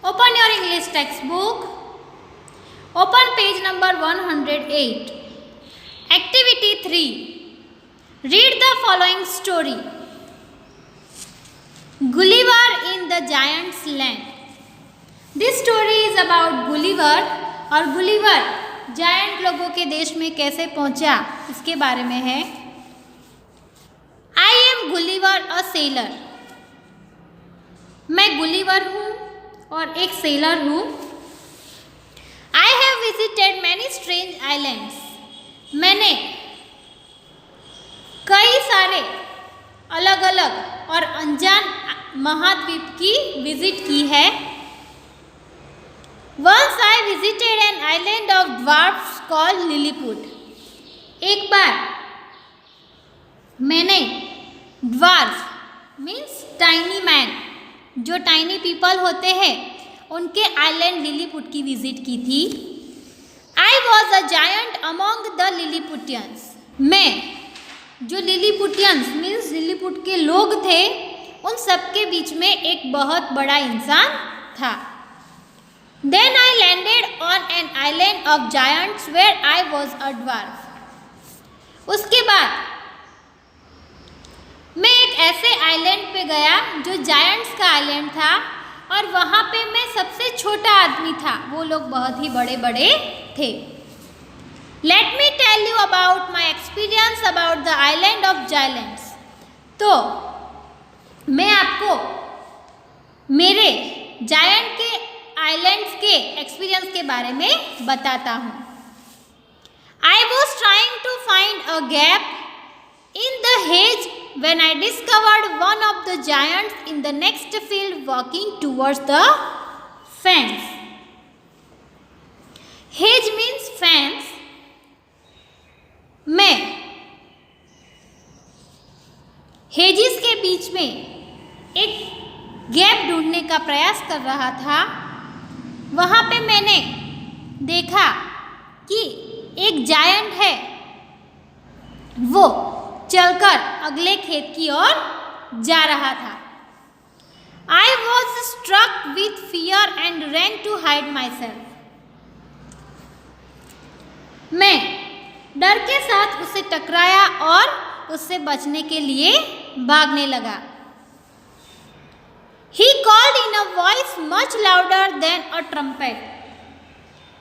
Open your English textbook. Open page number 108. Activity 3. Read the following story. Gulliver in the Giant's Land. This story is about Gulliver और Gulliver giant लोगों के देश में कैसे पहुंचा इसके बारे में है. I am Gulliver a sailor. मैं गुलिवर हूँ और एक सेलर हूँ. I have visited many strange islands. मैंने कई सारे अलग अलग और अनजान महाद्वीप की विजिट की है. Once I visited an island of dwarfs called Lilliput. एक बार मैंने ड्वार्फ मीन्स टाइनी मैन, जो टाइनी पीपल होते हैं, उनके आइलैंड लिलीपुट की विजिट की थी. I was a giant among the Lilliputians. मैं जो लिलीपुटियंस मीन्स लिलीपुट के लोग थे उन सब के बीच में एक बहुत बड़ा इंसान था. Then I landed on an island of giants where I was a dwarf. उसके बाद मैं एक ऐसे आइलैंड पे गया जो जायंट्स का आइलैंड था और वहाँ पे मैं सबसे छोटा आदमी था. वो लोग बहुत ही बड़े बड़े थे. Let me tell you about my experience about the island of giants. तो मैं आपको मेरे जायंट के आइलैंड्स के एक्सपीरियंस के बारे में बताता हूँ. I was trying to find a gap in the hedge when I discovered one of the giants in the next field walking towards the fence. Hedge means fence. मैं Hedges के बीच में एक गैप ढूंढने का प्रयास कर रहा था. वहाँ पे मैंने देखा कि एक जायंट है, वो चलकर अगले खेत की ओर जा रहा था. I was struck with fear and ran to hide myself. मैं डर के साथ उसे टकराया और उससे बचने के लिए भागने लगा. He called in a voice much louder than a trumpet.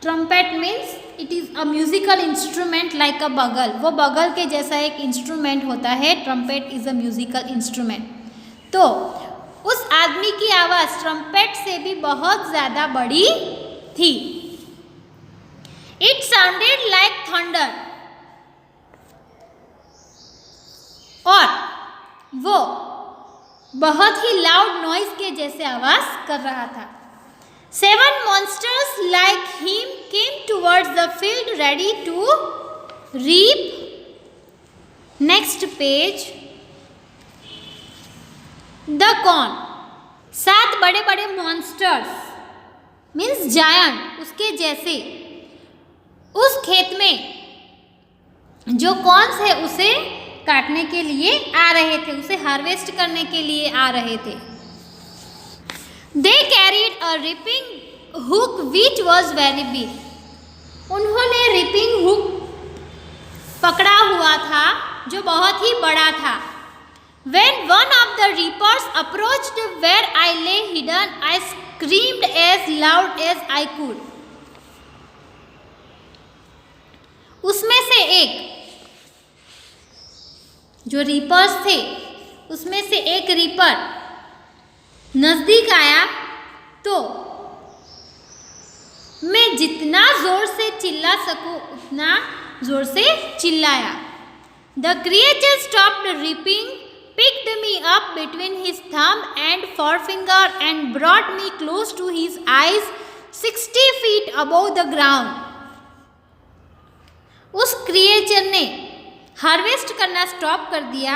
Trumpet means it is a musical instrument like a bugle. वो बगल के जैसा एक इंस्ट्रूमेंट होता है. Trumpet is a musical instrument. तो उस आदमी की आवाज़ ट्रम्पेट से भी बहुत ज़्यादा बड़ी थी. It sounded like thunder. और वो बहुत ही लाउड नॉइज के जैसे आवाज कर रहा था. 7 monsters like him came towards the field ready to reap. Next page. The corn. 7 बड़े बड़े मॉन्स्टर्स मीन्स जायंट उसके जैसे उस खेत में जो कॉर्न्स है उसे काटने के लिए आ रहे थे, उसे हार्वेस्ट करने के लिए आ रहे थे. They carried a reaping hook which was very big. उन्होंने reaping hook पकड़ा हुआ था जो बहुत ही बड़ा था. When one of the reapers approached where I lay hidden, I screamed as loud as I could. उसमें से एक जो रीपर्स थे उसमें से एक रीपर नज़दीक आया तो मैं जितना ज़ोर से चिल्ला सकूं उतना ज़ोर से चिल्लाया. The creature stopped reaping, picked me up between his thumb and forefinger and brought me close to his eyes 60 feet above the ground. उस क्रिएचर ने हार्वेस्ट करना स्टॉप कर दिया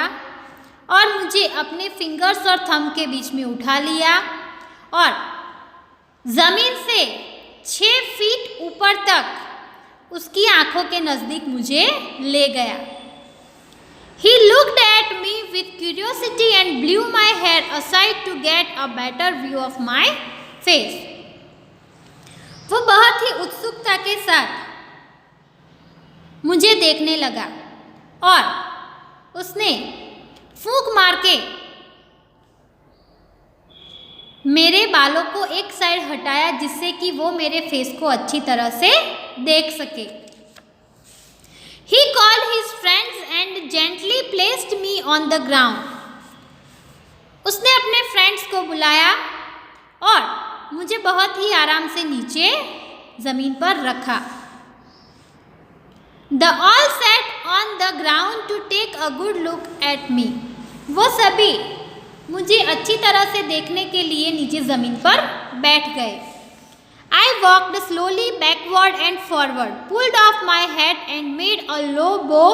और मुझे अपने फिंगर्स और थंब के बीच में उठा लिया और ज़मीन से 6 फीट ऊपर तक उसकी आंखों के नज़दीक मुझे ले गया. He looked at me with curiosity and blew my hair aside to get a better view of my face. वो बहुत ही उत्सुकता के साथ मुझे देखने लगा और उसने फूंक मार के मेरे बालों को एक साइड हटाया जिससे कि वो मेरे फेस को अच्छी तरह से देख सके। He called his friends and gently placed me on the ground. उसने अपने फ्रेंड्स को बुलाया और मुझे बहुत ही आराम से नीचे ज़मीन पर रखा। The all sat on the ground to take a good look at me. वो सभी मुझे अच्छी तरह से देखने के लिए नीचे ज़मीन पर बैठ गए। I walked slowly backward and forward, pulled off my hat and made a low bow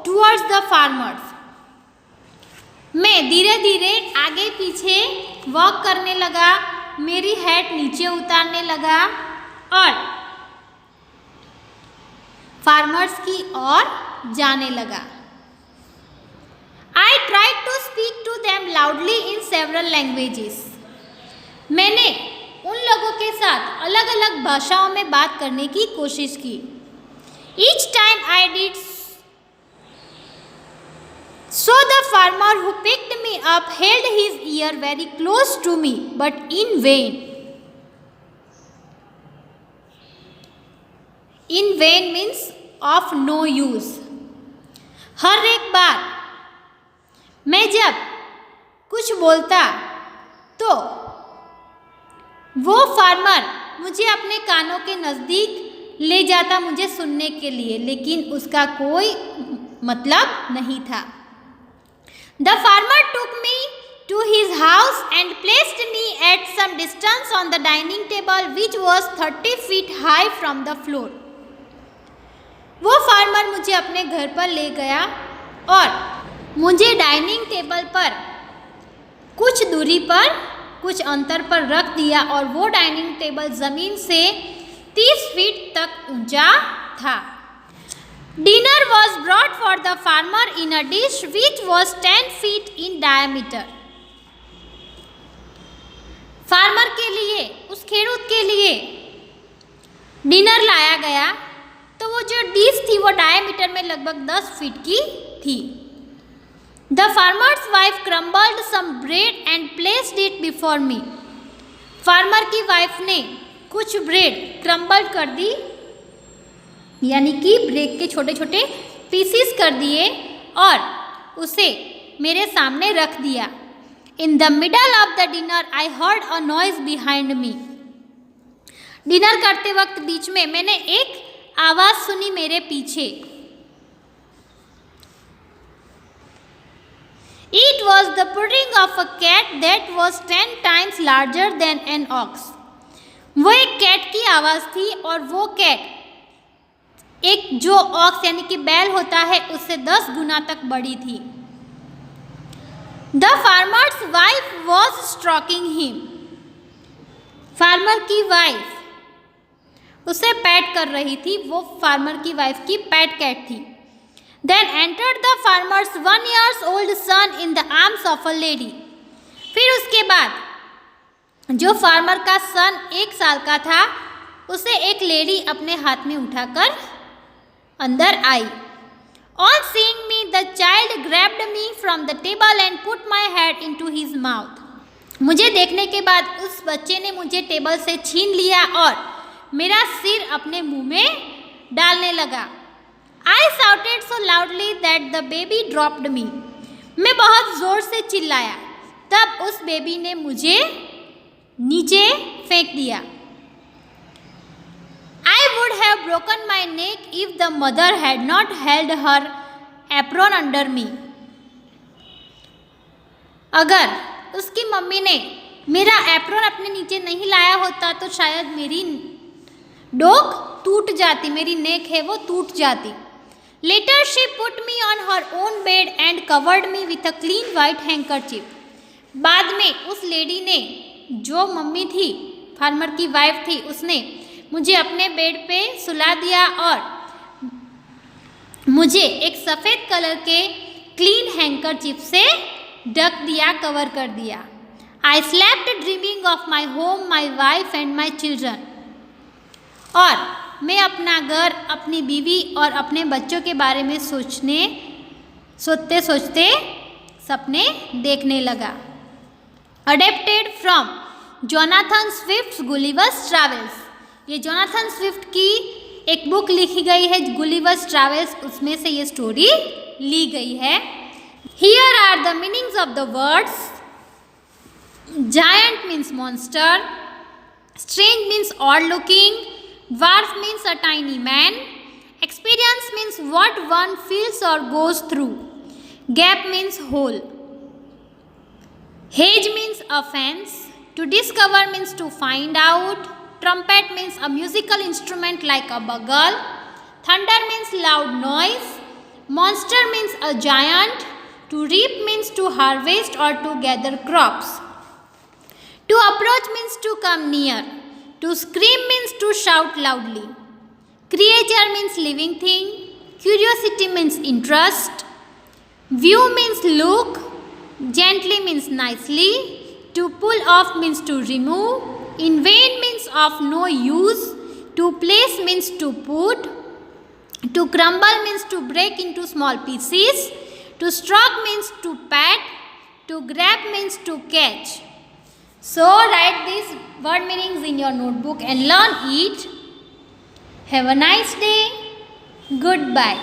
towards the farmers. मैं धीरे धीरे आगे पीछे वॉक करने लगा, मेरी हैट नीचे उतारने लगा और फार्मर्स की ओर जाने लगा। I tried to speak to them loudly in several languages. मैंने उन लोगों के साथ अलग अलग भाषाओं में बात करने की कोशिश की। Each time I did so, the farmer who picked me up held his ear very close to me, but in vain. In vain means of no use. हर एक बार मैं जब कुछ बोलता तो वो फार्मर मुझे अपने कानों के नज़दीक ले जाता मुझे सुनने के लिए, लेकिन उसका कोई मतलब नहीं था। The farmer took me to his house and placed me at some distance on the dining table which was 30 feet high from the floor. वो फार्मर मुझे अपने घर पर ले गया और मुझे डाइनिंग टेबल पर कुछ दूरी पर कुछ अंतर पर रख दिया और वो डाइनिंग टेबल ज़मीन से 30 फीट तक ऊंचा था। Dinner was brought for the farmer in a dish which was 10 feet in diameter. Farmer के लिए, उस खेडूत के लिए डिनर लाया गया, तो वो जो डिश थी वो डायमीटर में लगभग 10 फीट की थी। The farmer's wife crumbled some bread and placed it before me. Farmer की वाइफ ने कुछ ब्रेड क्रम्बल कर दी, यानी कि ब्रेड के छोटे छोटे पीसीस कर दिए और उसे मेरे सामने रख दिया। In the middle of the dinner, I heard a noise behind me. Dinner करते वक्त बीच में मैंने एक आवाज़ सुनी मेरे पीछे। It was the purring of a cat that was 10 times larger than an ox. वो एक कैट की आवाज़ थी और वो कैट एक जो ऑक्स यानी कि बैल होता है उससे 10 गुना तक बड़ी थी। The farmer's wife was stroking him. Farmer की वाइफ उसे पैट कर रही थी, वो फार्मर की वाइफ की पैट कैट थी। Then entered the farmer's 1 year old son in the arms of a lady. फिर उसके बाद जो फार्मर का सन 1 साल का था उसे एक लेडी अपने हाथ में उठाकर अंदर आई। On seeing me, the child grabbed me from the table and put my head into his mouth. मुझे देखने के बाद उस बच्चे ने मुझे टेबल से छीन लिया और मेरा सिर अपने मुंह में डालने लगा। I shouted so loudly that the baby dropped me. मैं बहुत ज़ोर से चिल्लाया, तब उस बेबी ने मुझे नीचे फेंक दिया। I would have broken my neck if the mother had not held her apron under me. अगर उसकी मम्मी ने मेरा एप्रॉन अपने नीचे नहीं लाया होता तो शायद मेरी डोक टूट जाती, मेरी नेक है वो टूट जाती। Later she put me on her own bed and covered me with a clean white handkerchief. बाद में उस लेडी ने, जो मम्मी थी, फार्मर की वाइफ थी, उसने मुझे अपने बेड पे सुला दिया और मुझे एक सफ़ेद कलर के क्लीन हैंकरचिप से ढक दिया, कवर कर दिया। I slept dreaming of my home, my wife and my children. और मैं अपना घर, अपनी बीवी और अपने बच्चों के बारे में सोचते सोचते सपने देखने लगा। Adapted from Jonathan Swift Gulliver's travels. ये जोनाथन स्विफ्ट की एक बुक लिखी गई है गुलिवर्स ट्रैवल्स, उसमें से ये स्टोरी ली गई है। Here are the meanings of the words. Giant means monster, strange means odd looking, dwarf means a tiny man, experience means what one feels or goes through, gap means hole, hedge means a fence, to discover means to find out, trumpet means a musical instrument like a bugle, thunder means loud noise, monster means a giant, to reap means to harvest or to gather crops, to approach means to come near, to scream means to shout loudly. Creature means living thing. Curiosity means interest. View means look. Gently means nicely. To pull off means to remove. In vain means of no use. To place means to put. To crumble means to break into small pieces. To stroke means to pat. To grab means to catch. So write these word meanings in your notebook and learn it. Have a nice day. Goodbye.